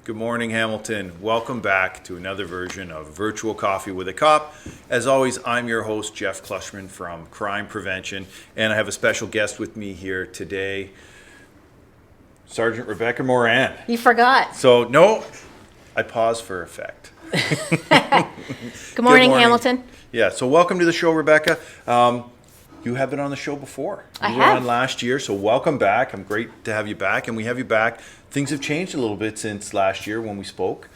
Good morning, Hamilton. Welcome back to another version of Virtual Coffee with a Cop. As always, I'm your host, Jeff Klushman from Crime Prevention, and I have a special guest with me here today, Sergeant Rebecca Moran. You forgot. So, no, I paused for effect. Good morning, Hamilton. Yeah, so welcome to the show, Rebecca. You have been on the show before. You were on last year, so welcome back. I'm great to have you back, and we have you back. Things have changed a little bit since last year when we spoke.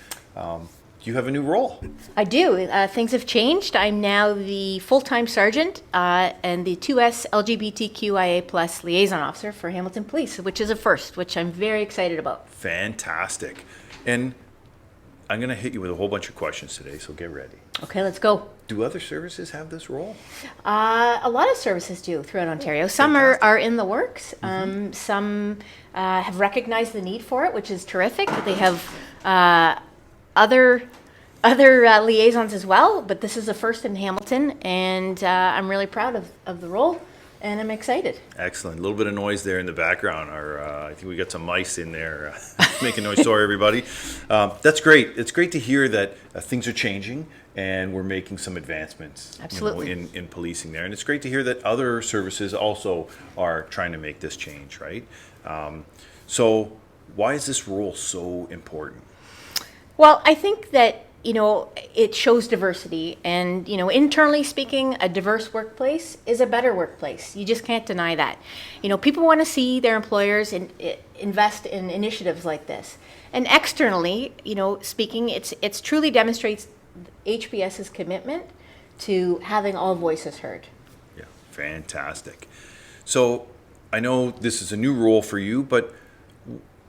You have a new role. I do. Things have changed. I'm now the full-time sergeant and the 2S LGBTQIA plus liaison officer for Hamilton Police, which is a first, which I'm very excited about. Fantastic. And I'm going to hit you with a whole bunch of questions today, so get ready. Okay, let's go. Do other services have this role? A lot of services do throughout Ontario. Some are in the works. Some have recognized the need for it, which is terrific. They have other liaisons as well, but this is a first in Hamilton, and I'm really proud of the role, and I'm excited. Excellent. A little bit of noise there in the background. I think we got some mice in there making noise. Sorry, everybody. That's great. It's great to hear that things are changing and we're making some advancements. Absolutely. In policing there. And it's great to hear that other services also are trying to make this change, right? So why is this role so important? Well, I think that, it shows diversity, and, internally speaking, a diverse workplace is a better workplace. You just can't deny that. People want to see their employers invest in initiatives like this. And externally, speaking, it's truly demonstrates HPS's commitment to having all voices heard. Yeah, fantastic. So I know this is a new role for you, but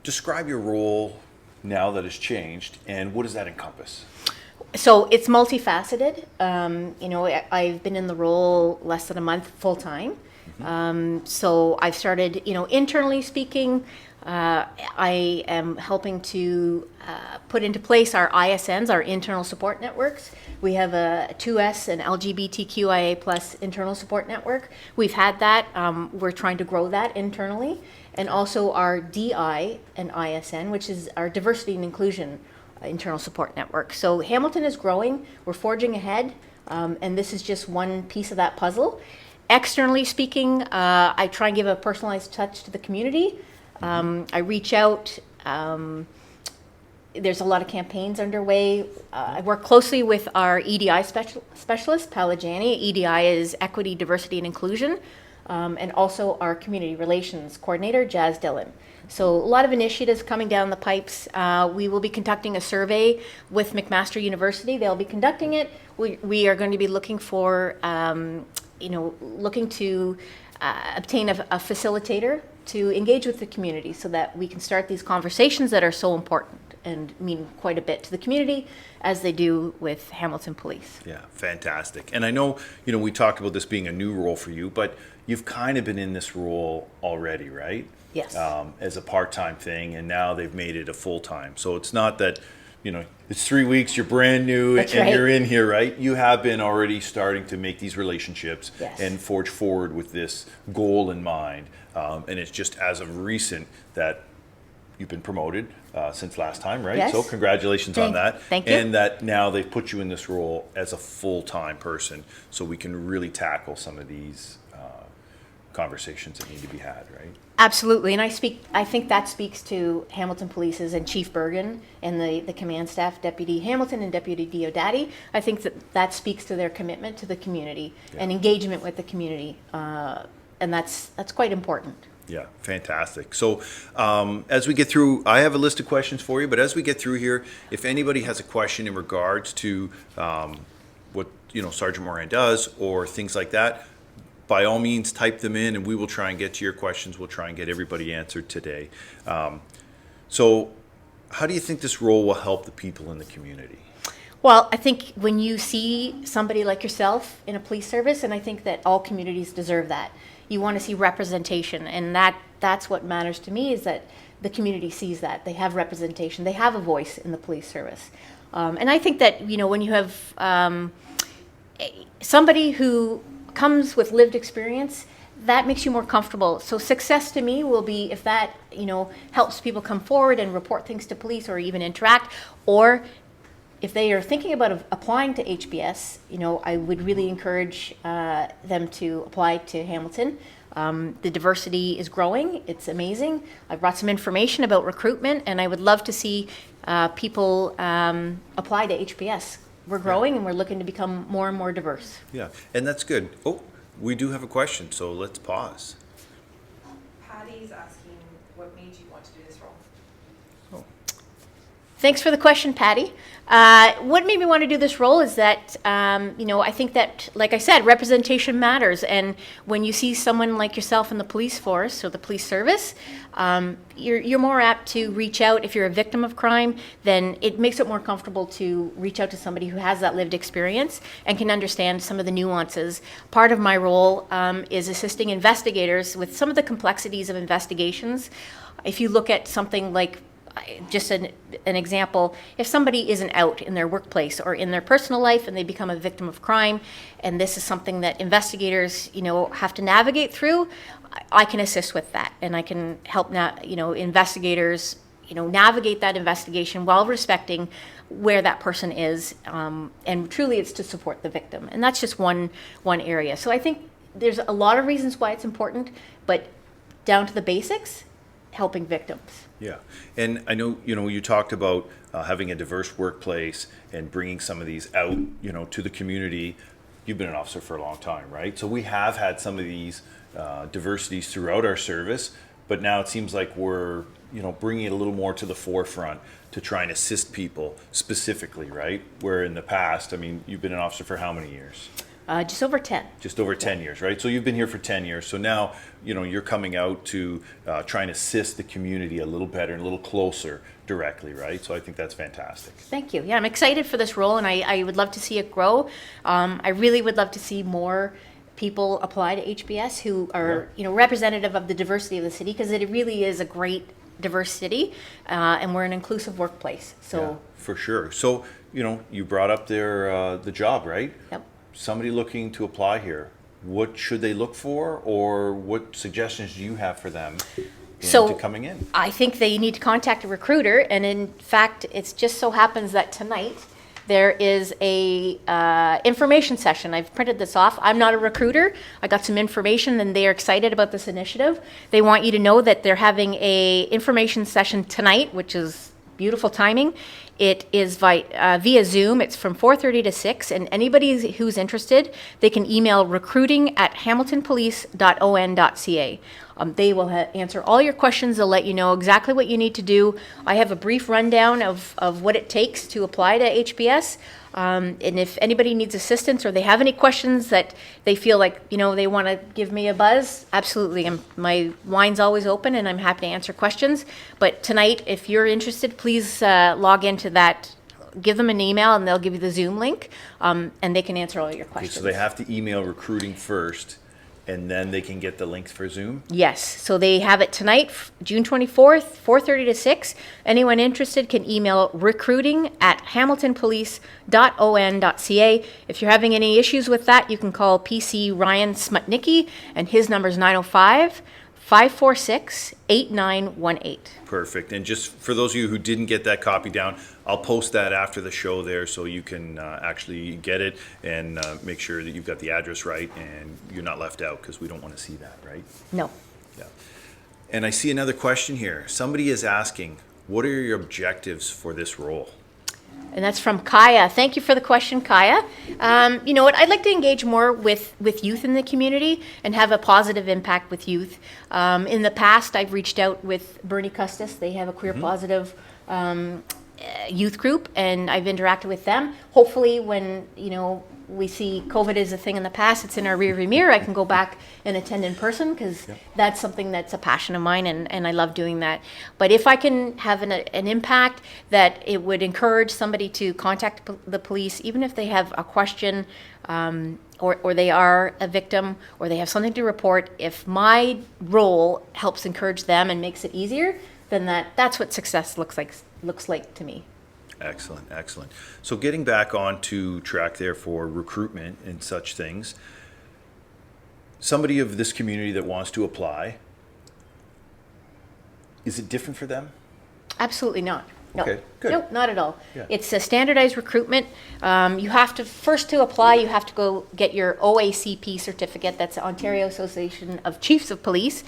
describe your role now that it's changed, and what does that encompass? So it's multifaceted. I've been in the role less than a month full time. So I've started, internally speaking, I am helping to put into place our ISNs, our internal support networks. We have a 2S and LGBTQIA plus internal support network. We've had that. We're trying to grow that internally. And also our DI and ISN, which is our diversity and inclusion internal support network. So Hamilton is growing. We're forging ahead. And this is just one piece of that puzzle. Externally speaking, I try and give a personalized touch to the community. I reach out. There's a lot of campaigns underway. I work closely with our EDI specialist, Palajani. EDI is Equity, Diversity, and Inclusion. And also our community relations coordinator, Jazz Dillon. So a lot of initiatives coming down the pipes. We will be conducting a survey with McMaster University. They'll be conducting it. We are going to be looking for, looking to obtain a facilitator to engage with the community so that we can start these conversations that are so important and mean quite a bit to the community as they do with Hamilton Police. Yeah, fantastic. And I know, we talked about this being a new role for you, but you've kind of been in this role already, right? Yes. As a part-time thing, and now they've made it a full-time. So it's not that, it's 3 weeks, you're brand new, That's and right. You're in here, right? You have been already starting to make these relationships Yes. and forge forward with this goal in mind. And it's just as of recent that you've been promoted since last time, right? Yes. So congratulations on that. Thank you. And that now they've put you in this role as a full-time person, so we can really tackle some of these conversations that need to be had, right? Absolutely, and I think that speaks to Hamilton Police's and Chief Bergen and the command staff, Deputy Hamilton and Deputy Diodati. I think that speaks to their commitment to the community and engagement with the community, and that's quite important. Yeah, fantastic. So as we get through, I have a list of questions for you, but as we get through here, if anybody has a question in regards to what Sergeant Moran does or things like that, by all means, type them in, and we will try and get to your questions. We'll try and get everybody answered today. So how do you think this role will help the people in the community? Well, I think when you see somebody like yourself in a police service, and I think that all communities deserve that, you want to see representation, and that's what matters to me, is that the community sees that. They have representation. They have a voice in the police service. And I think that, when you have somebody who comes with lived experience, that makes you more comfortable. So success to me will be if that, helps people come forward and report things to police or even interact, or if they are thinking about applying to HBS, I would really encourage them to apply to Hamilton. The diversity is growing. It's amazing. I brought some information about recruitment, and I would love to see people apply to HBS. We're growing, and we're looking to become more and more diverse. Yeah, and that's good. Oh, we do have a question, so let's pause. Patty's asking, what made you want to do this role? Thanks for the question, Patty. What made me want to do this role is that, I think that, like I said, representation matters. And when you see someone like yourself in the police force or the police service, you're more apt to reach out. If you're a victim of crime, then it makes it more comfortable to reach out to somebody who has that lived experience and can understand some of the nuances. Part of my role is assisting investigators with some of the complexities of investigations. If you look at something like, just an example, if somebody isn't out in their workplace or in their personal life and they become a victim of crime, and this is something that investigators, have to navigate through, I can assist with that, and I can help investigators, navigate that investigation while respecting where that person is, and truly it's to support the victim, and that's just one area. So I think there's a lot of reasons why it's important, but down to the basics, helping victims. Yeah, and I know, you talked about having a diverse workplace and bringing some of these out, to the community. You've been an officer for a long time, right? So we have had some of these diversities throughout our service, but now it seems like we're, bringing it a little more to the forefront to try and assist people specifically, right? Where in the past, you've been an officer for how many years? Just over 10. Just over 10 years, right? So you've been here for 10 years. So now, you're coming out to try and assist the community a little better and a little closer directly, right? So I think that's fantastic. Thank you. Yeah, I'm excited for this role, and I would love to see it grow. I really would love to see more people apply to HBS who are, representative of the diversity of the city, because it really is a great diverse city, and we're an inclusive workplace. So yeah, for sure. So, you brought up the job, right? Yep. Somebody looking to apply here, what should they look for, or what suggestions do you have for them into coming in? I think they need to contact a recruiter, and in fact, it just so happens that tonight there is a information session. I've printed this off. I'm not a recruiter. I got some information, and they are excited about this initiative. They want you to know that they're having a information session tonight, which is beautiful timing. It is via Zoom. It's from 4:30 to 6, and anybody who's interested, they can email recruiting@hamiltonpolice.on.ca. They will answer all your questions. They'll let you know exactly what you need to do. I have a brief rundown of what it takes to apply to HBS. And if anybody needs assistance or they have any questions that they feel like, they want to give me a buzz, absolutely. My line's always open, and I'm happy to answer questions. But tonight, if you're interested, please log into that. Give them an email, and they'll give you the Zoom link, and they can answer all your questions. Okay, so they have to email recruiting first, and then they can get the links for Zoom? Yes. So they have it tonight, June 24th, 4:30 to 6. Anyone interested can email recruiting@hamiltonpolice.on.ca. If you're having any issues with that, you can call PC Ryan Smutnicki, and his number is 905-546-8918. Perfect. And just for those of you who didn't get that copy down, I'll post that after the show there, so you can actually get it and make sure that you've got the address right and you're not left out, because we don't want to see that, right? No. Yeah. And I see another question here. Somebody is asking, what are your objectives for this role? And that's from Kaya. Thank you for the question, Kaya. You know what? I'd like to engage more with youth in the community and have a positive impact with youth. In the past, I've reached out with Bernie Custis. They have a queer positive youth group, and I've interacted with them. Hopefully, when we see COVID is a thing in the past, it's in our rearview mirror, I can go back and attend in person, because that's something that's a passion of mine, and I love doing that. But if I can have an impact that it would encourage somebody to contact the police, even if they have a question, or they are a victim, or they have something to report, if my role helps encourage them and makes it easier, then that's what success looks like to me. Excellent, excellent. So getting back onto track there for recruitment and such things, somebody of this community that wants to apply, is it different for them? Absolutely not. No. Okay, good. Nope, not at all. Yeah. It's a standardized recruitment. You have to, first to apply, you have to go get your OACP certificate. That's the Ontario Association of Chiefs of Police.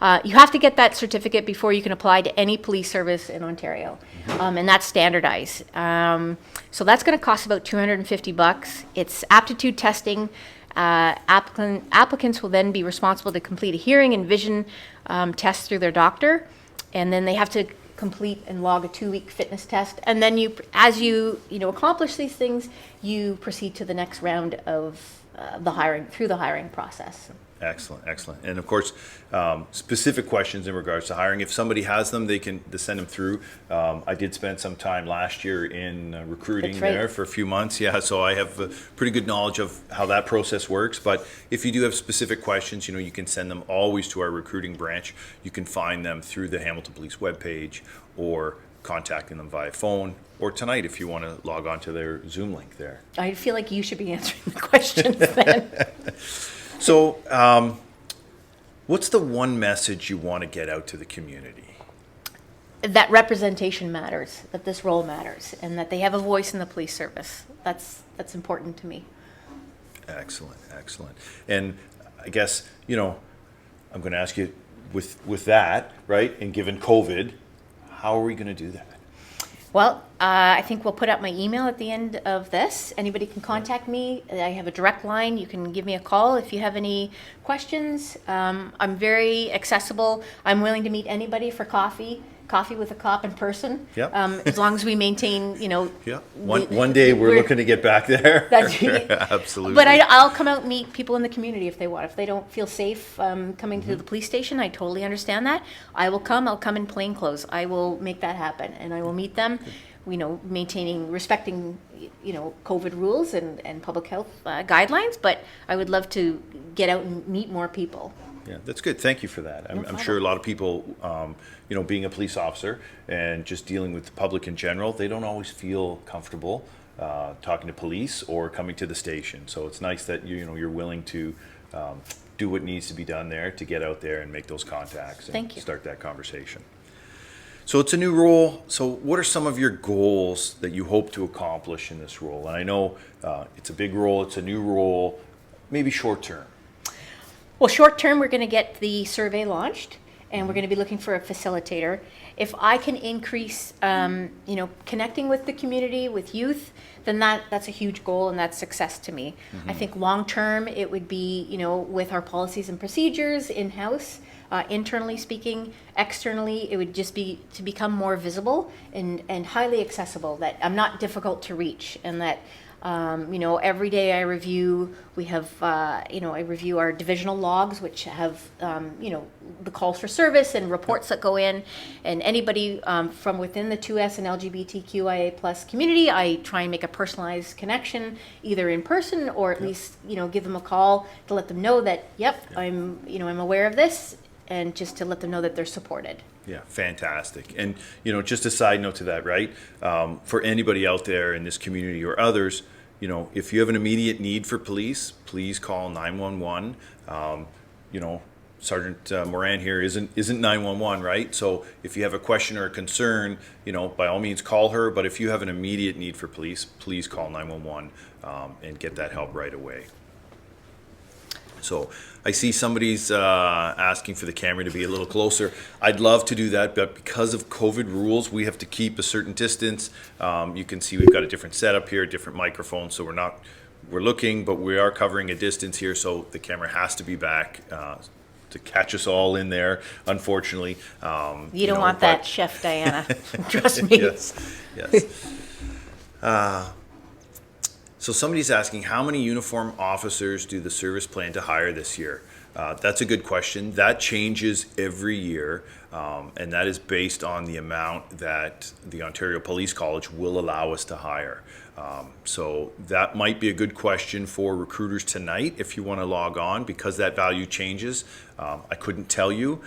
You have to get that certificate before you can apply to any police service in Ontario. And that's standardized. So that's going to cost about $250. It's aptitude testing. Applicants will then be responsible to complete a hearing and vision test through their doctor. And then they have to complete and log a 2-week fitness test, and then as you accomplish these things, you proceed to the next round of the hiring process. Excellent, excellent. And of course, specific questions in regards to hiring, if somebody has them, they can send them through. I did spend some time last year in recruiting. That's right. There for a few months. Yeah, so I have a pretty good knowledge of how that process works. But if you do have specific questions, you can send them always to our recruiting branch. You can find them through the Hamilton Police webpage or contacting them via phone, or tonight if you want to log on to their Zoom link there. I feel like you should be answering the questions then. So, what's the one message you want to get out to the community? That representation matters, that this role matters, and that they have a voice in the police service. That's important to me. Excellent, excellent. And I guess, I'm going to ask you with that, right, and given COVID, how are we going to do that? Well, I think we'll put up my email at the end of this. Anybody can contact me. I have a direct line. You can give me a call if you have any questions. I'm very accessible. I'm willing to meet anybody for coffee with a cop in person. Yep. As long as we maintain, Yeah. One day we're looking to get back there. Absolutely. But I'll come out and meet people in the community if they want. If they don't feel safe coming to the police station, I totally understand that. I'll come in plain clothes. I will make that happen, and I will meet them. Respecting COVID rules and public health guidelines. But I would love to get out and meet more people. Yeah, that's good. Thank you for that. I'm sure a lot of people, being a police officer and just dealing with the public in general, they don't always feel comfortable talking to police or coming to the station. So it's nice that you're willing to do what needs to be done there to get out there and make those contacts and start that conversation. So it's a new role. So what are some of your goals that you hope to accomplish in this role? And I know it's a big role, it's a new role, maybe short term. Well, short term, we're going to get the survey launched, and we're going to be looking for a facilitator. If I can increase, connecting with the community, with youth, then that's a huge goal, and that's success to me. I think long term, it would be, with our policies and procedures in-house, internally speaking. Externally, it would just be to become more visible and highly accessible, that I'm not difficult to reach, and that every day I review, I review our divisional logs, which have, the calls for service and reports that go in, and anybody from within the 2S and LGBTQIA plus community, I try and make a personalized connection, either in person or at least, give them a call to let them know that, I'm aware of this, and just to let them know that they're supported. Yeah, fantastic. And, just a side note to that, right? For anybody out there in this community or others, if you have an immediate need for police, please call 911. Sergeant Moran here isn't 911, right? So if you have a question or a concern, by all means call her. But if you have an immediate need for police, please call 911 and get that help right away. So I see somebody's asking for the camera to be a little closer. I'd love to do that, but because of COVID rules, we have to keep a certain distance. You can see we've got a different setup here, different microphones, so we're looking, but we are covering a distance here, so the camera has to be back to catch us all in there, unfortunately. You don't want that, Chef Diana. Trust me. Yes. So somebody's asking, how many uniform officers do the service plan to hire this year? That's a good question. That changes every year, and that is based on the amount that the Ontario Police College will allow us to hire. So that might be a good question for recruiters tonight if you want to log on, because that value changes. I couldn't tell you.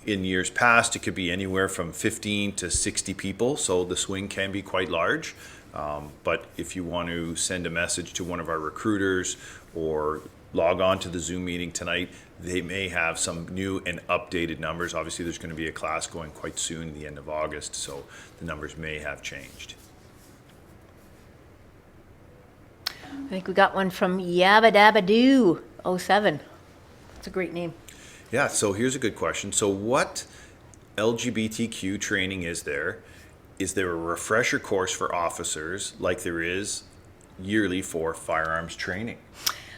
In years past, it could be anywhere from 15 to 60 people, so the swing can be quite large. But if you want to send a message to one of our recruiters or log on to the Zoom meeting tonight, they may have some new and updated numbers. Obviously, there's going to be a class going quite soon, the end of August, so the numbers may have changed. I think we got one from Yabba Dabba Doo 07. That's a great name. Yeah, so here's a good question. So what LGBTQ training is there? Is there a refresher course for officers like there is yearly for firearms training?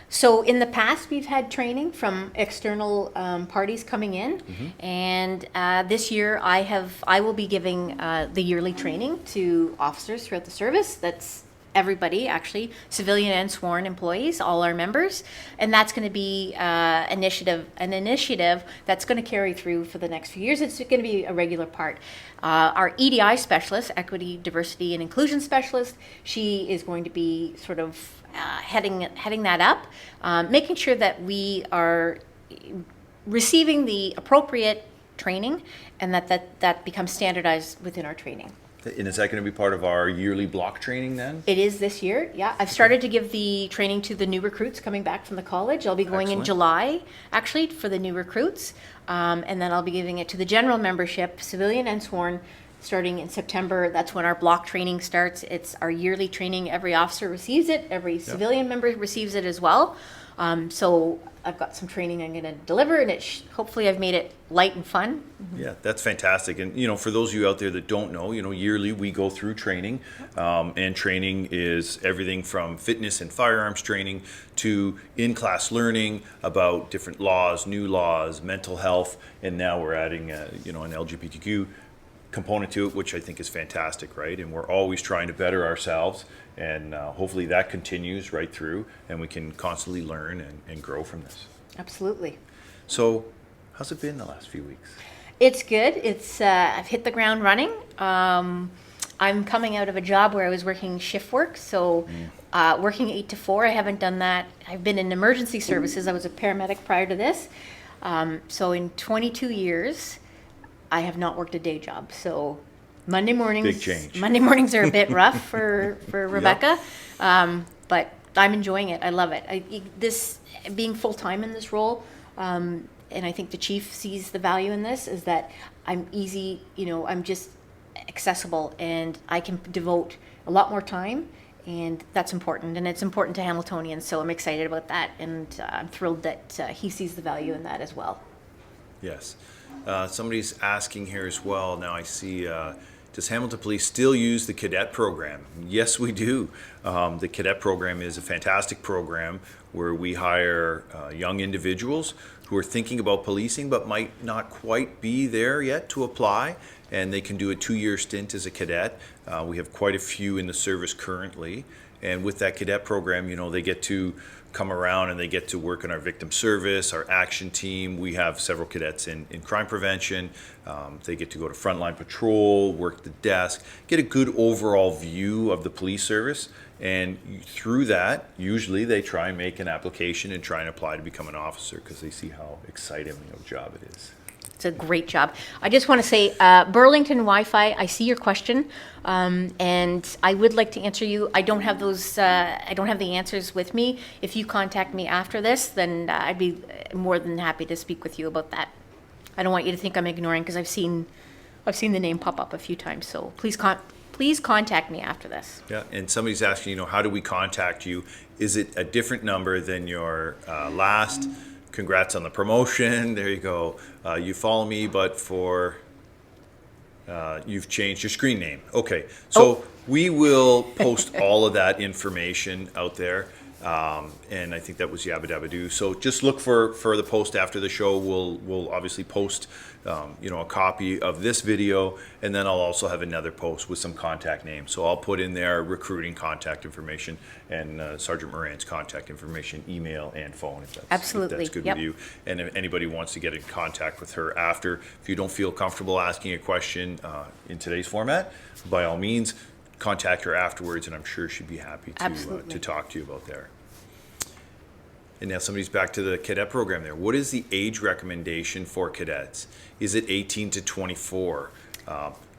So in the past, we've had training from external parties coming in, and this year I will be giving the yearly training to officers throughout the service. That's everybody, actually, civilian and sworn employees, all our members, and that's going to be an initiative that's going to carry through for the next few years. It's going to be a regular part. Our EDI specialist, Equity, Diversity, and Inclusion specialist, she is going to be sort of heading that up, making sure that we are receiving the appropriate training and that becomes standardized within our training. And is that going to be part of our yearly block training then? It is this year, yeah. I've started to give the training to the new recruits coming back from the college. I'll be going in Excellent. July, actually, for the new recruits. And then I'll be giving it to the general membership, civilian and sworn, starting in September. That's when our block training starts. It's our yearly training. Every officer receives it. Every civilian member receives it as well. So I've got some training I'm going to deliver, and hopefully I've made it light and fun. Yeah, that's fantastic. And, for those of you out there that don't know, yearly we go through training, and training is everything from fitness and firearms training to in-class learning about different laws, new laws, mental health, and now we're adding, an LGBTQ component to it, which I think is fantastic, right? And we're always trying to better ourselves, and hopefully that continues right through, and we can constantly learn and grow from this. Absolutely. So, how's it been the last few weeks? It's good. I've hit the ground running. I'm coming out of a job where I was working shift work, so working 8 to 4. I haven't done that. I've been in emergency services. I was a paramedic prior to this. So in 22 years, I have not worked a day job. So Monday mornings, Big change. Monday mornings are a bit rough for Rebecca, but I'm enjoying it. I love it. This being full time in this role. And I think the chief sees the value in this, is that I'm easy, I'm just accessible, and I can devote a lot more time, and that's important, and it's important to Hamiltonians, so I'm excited about that, and I'm thrilled that he sees the value in that as well. Yes. Somebody's asking here as well. Now I see, does Hamilton Police still use the cadet program? Yes, we do. The cadet program is a fantastic program where we hire young individuals who are thinking about policing but might not quite be there yet to apply, and they can do a 2-year stint as a cadet. We have quite a few in the service currently, and with that cadet program, they get to come around and they get to work in our victim service, our action team. We have several cadets in crime prevention. They get to go to frontline patrol, work the desk, get a good overall view of the police service. And through that, usually they try and make an application and try and apply to become an officer because they see how exciting of a job it is. It's a great job. I just want to say, Burlington Wi-Fi, I see your question, and I would like to answer you. I don't have those. I don't have the answers with me. If you contact me after this, then I'd be more than happy to speak with you about that. I don't want you to think I'm ignoring, because I've seen the name pop up a few times. So please contact me after this. Yeah, and somebody's asking, how do we contact you? Is it a different number than your last? Congrats on the promotion. There you go. You follow me, but you've changed your screen name. Okay, so we will post all of that information out there. And I think that was Yabba Dabba Doo. So just look for the post after the show. We'll obviously post a copy of this video, and then I'll also have another post with some contact names. So I'll put in there recruiting contact information and Sgt Moran's contact information, email and phone, if that's good with you. And if anybody wants to get in contact with her after, if you don't feel comfortable asking a question in today's format, by all means, contact her afterwards, and I'm sure she'd be happy to talk to you about there. And now somebody's back to the cadet program there. What is the age recommendation for cadets? Is it 18 to 24?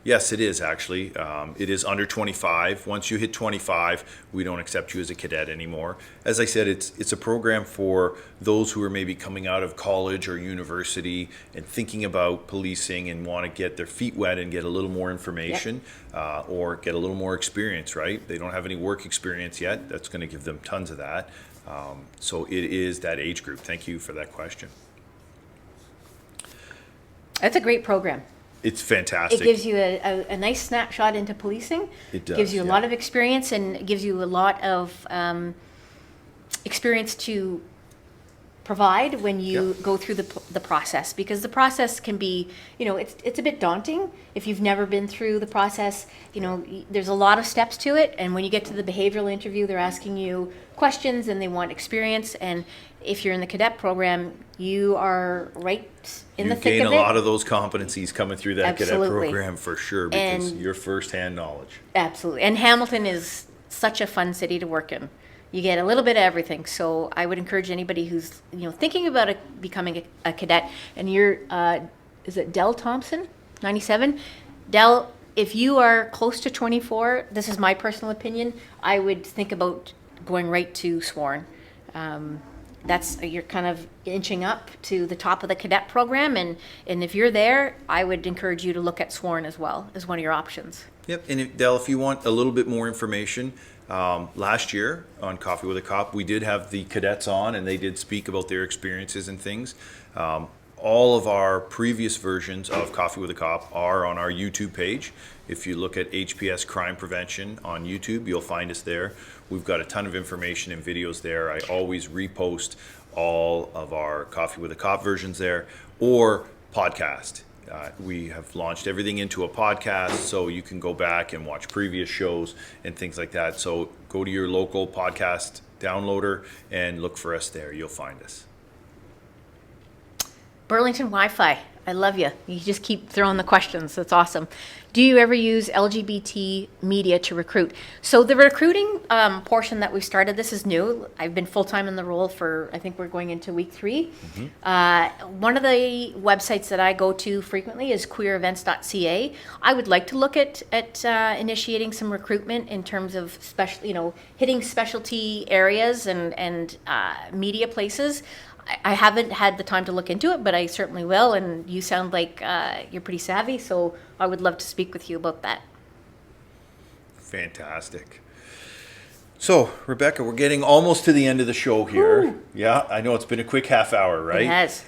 Yes, it is actually. It is under 25. Once you hit 25, we don't accept you as a cadet anymore. As I said, it's a program for those who are maybe coming out of college or university and thinking about policing and want to get their feet wet and get a little more information or get a little more experience, right? They don't have any work experience yet. That's going to give them tons of that. So it is that age group. Thank you for that question. That's a great program. It's fantastic. It gives you a nice snapshot into policing. It does, Gives you a yeah. lot of experience and gives you a lot of experience to provide when you Yep. go through the process, because the process can be, it's a bit daunting if you've never been through the process. There's a lot of steps to it, and when you get to the behavioral interview, they're asking you questions and they want experience. And if you're in the cadet program, you are right in You the thick gain of a it. lot of those competencies coming through that cadet Absolutely. program for sure, because And- your firsthand knowledge. Absolutely. And Hamilton is such a fun city to work in. You get a little bit of everything. So I would encourage anybody who's, thinking about becoming a cadet, and you're, is it Dell Thompson, 97? Dell, if you are close to 24, this is my personal opinion, I would think about going right to sworn. You're kind of inching up to the top of the cadet program, and if you're there, I would encourage you to look at sworn as well as one of your options. Yep, and Dell, if you want a little bit more information, last year on Coffee with a Cop, we did have the cadets on, and they did speak about their experiences and things. All of our previous versions of Coffee with a Cop are on our YouTube page. If you look at HPS Crime Prevention on YouTube, you'll find us there. We've got a ton of information and videos there. I always repost all of our Coffee with a Cop versions there, or podcast. We have launched everything into a podcast, so you can go back and watch previous shows and things like that. So go to your local podcast downloader and look for us there. You'll find us. Burlington Wi-Fi, I love you. You just keep throwing the questions. That's awesome. Do you ever use LGBT media to recruit? So the recruiting portion that we've started, this is new. I've been full-time in the role for, I think we're going into week 3. One of the websites that I go to frequently is queerevents.ca. I would like to look at initiating some recruitment in terms of hitting specialty areas and media places. I haven't had the time to look into it, but I certainly will. And you sound like you're pretty savvy, so I would love to speak with you about that. Fantastic. So, Rebecca, we're getting almost to the end of the show here. Ooh. Yeah, I know it's been a quick half hour, right? It has.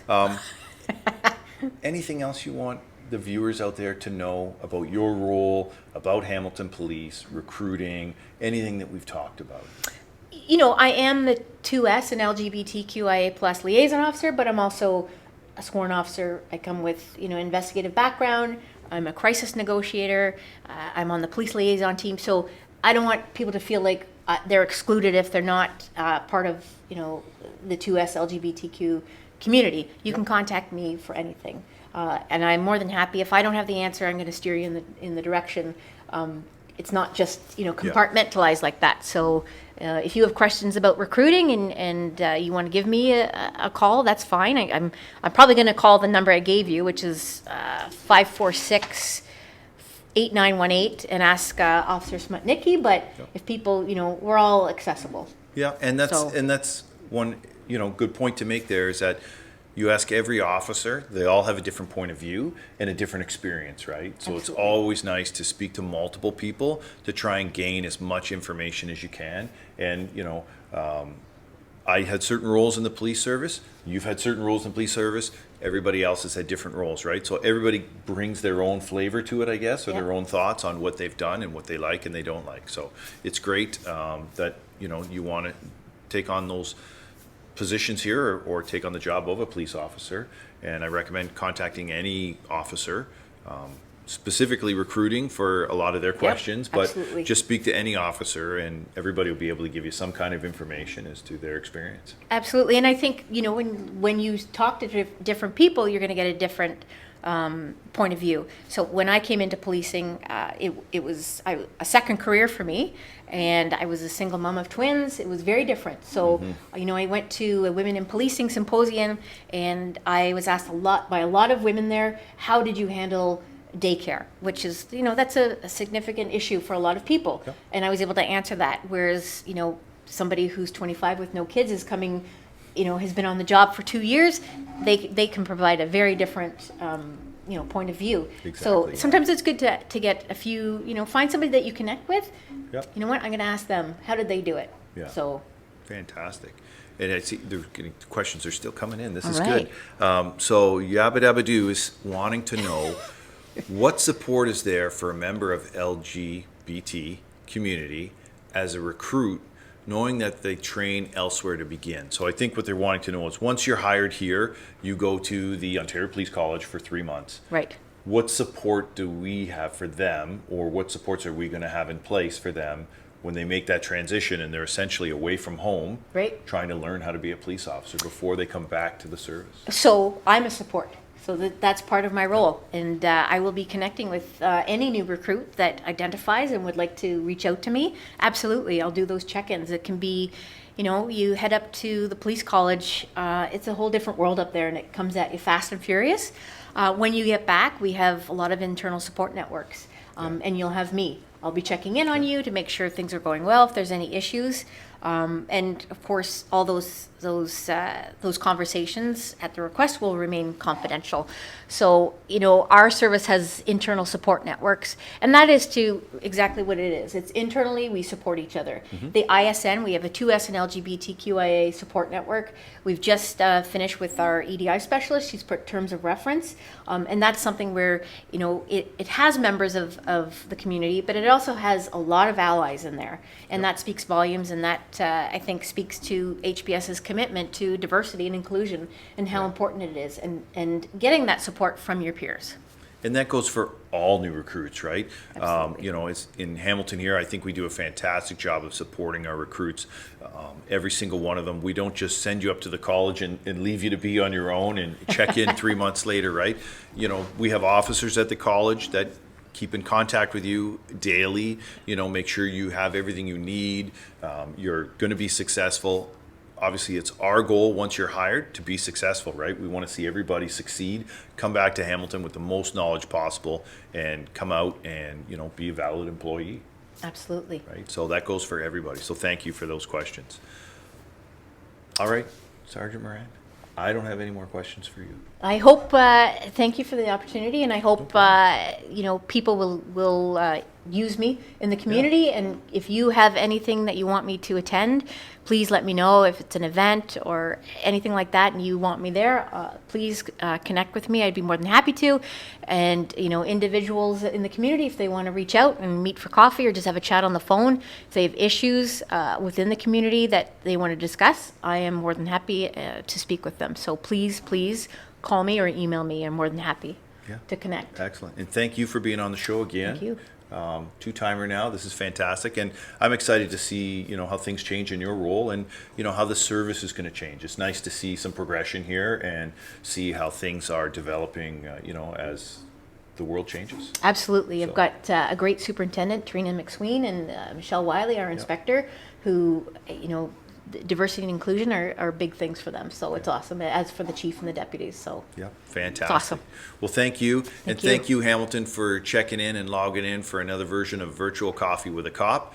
Anything else you want the viewers out there to know about your role, about Hamilton Police, recruiting, anything that we've talked about? I am the 2S and LGBTQIA plus liaison officer, but I'm also a sworn officer. I come with, investigative background. I'm a crisis negotiator. I'm on the police liaison team. So I don't want people to feel like they're excluded if they're not part of, the 2S LGBTQ community. You can contact me for anything. And I'm more than happy. If I don't have the answer, I'm going to steer you in the direction. It's not just, compartmentalized like that. So if you have questions about recruiting and you want to give me a call, that's fine. I'm probably going to call the number I gave you, which is 546-8918, and ask Officer Smutnicki. But if people, we're all accessible. Yeah, and that's one, good point to make there is that you ask every officer, they all have a different point of view and a different experience, right? So Absolutely. It's always nice to speak to multiple people to try and gain as much information as you can. And, I had certain roles in the police service. You've had certain roles in the police service. Everybody else has had different roles, right? So everybody brings their own flavor to it, I guess, or their own thoughts on what they've done and what they like and they don't like. So it's great that, you want to take on those positions here or take on the job of a police officer, and I recommend contacting any officer, specifically recruiting for a lot of their questions, but absolutely. just speak to any officer and everybody will be able to give you some kind of information as to their experience. Absolutely. And I think, when you talk to different people, you're going to get a different point of view. So when I came into policing, it was a second career for me, and I was a single mom of twins. It was very different. So, I went to a Women in Policing Symposium, and I was asked by a lot of women there, how did you handle daycare, which is, that's a significant issue for a lot of people. Yep. And I was able to answer that. Whereas, somebody who's 25 with no kids is coming, has been on the job for 2 years, they can provide a very different, point of view. So Exactly. sometimes it's good to get a few, find somebody that you connect with. Yep. You know what? I'm going to ask them, how did they do it? Yeah. So. Fantastic. And I see the questions are still coming in. This is All right. good. So Yabba Dabba Doo is wanting to know what support is there for a member of LGBT community as a recruit, knowing that they train elsewhere to begin. So I think what they're wanting to know is once you're hired here, you go to the Ontario Police College for 3 months. Right. What support do we have for them, or what supports are we going to have in place for them when they make that transition and they're essentially away from home, Right. trying to learn how to be a police officer before they come back to the service? So I'm a support. So that's part of my role. And I will be connecting with any new recruit that identifies and would like to reach out to me. Absolutely. I'll do those check-ins. It can be, you head up to the police college. It's a whole different world up there, and it comes at you fast and furious. When you get back, we have a lot of internal support networks. And you'll have me. I'll be checking in on you to make sure things are going well, if there's any issues. And of course, all those conversations at the request will remain confidential. So, our service has internal support networks, and that is to exactly what it is. It's internally, we support each other. The ISN, we have a 2S and LGBTQIA support network. We've just finished with our EDI specialist. She's put terms of reference, and that's something where, it has members of the community, but it also has a lot of allies in there, and that speaks volumes, and that I think speaks to HBS's commitment to diversity and inclusion and how important it is, and getting that support from your peers. And that goes for all new recruits, right? Absolutely. It's in Hamilton here, I think we do a fantastic job of supporting our recruits. Every single one of them. We don't just send you up to the college and leave you to be on your own and check in 3 months later, right? We have officers at the college that keep in contact with you daily, make sure you have everything you need. You're going to be successful. Obviously, it's our goal once you're hired to be successful, right? We want to see everybody succeed, come back to Hamilton with the most knowledge possible, and come out and, be a valid employee, Absolutely. right? So that goes for everybody. So thank you for those questions. All right, Sergeant Moran, I don't have any more questions for you. I hope, thank you for the opportunity, and I hope, people will use me in the community. And if you have anything that you want me to attend, please let me know. If it's an event or anything like that and you want me there, please connect with me. I'd be more than happy to. And, individuals in the community, if they want to reach out and meet for coffee or just have a chat on the phone, if they have issues within the community that they want to discuss, I am more than happy to speak with them. So please call me or email me. I'm more than happy to connect. Excellent. And thank you for being on the show again. Thank you. Two-timer now. This is fantastic. And I'm excited to see, how things change in your role and, how the service is going to change. It's nice to see some progression here and see how things are developing, as the world changes. Absolutely. So- I've got a great superintendent, Trina McSween, and Michelle Wiley, our inspector, who, diversity and inclusion are big things for them. So it's awesome, as for the chief and the deputies. So Yeah, fantastic. awesome. Well, thank you. Thank Thank you, Hamilton, for checking in and logging in for another version of Virtual Coffee with a Cop.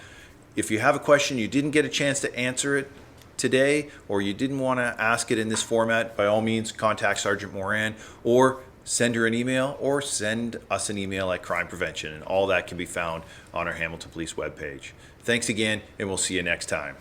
If you have a question, you didn't get a chance to answer it today, or you didn't want to ask it in this format, by all means, contact Sgt Moran, or send her an email, or send us an email at Crime Prevention, and all that can be found on our Hamilton Police webpage. Thanks again, and we'll see you next time.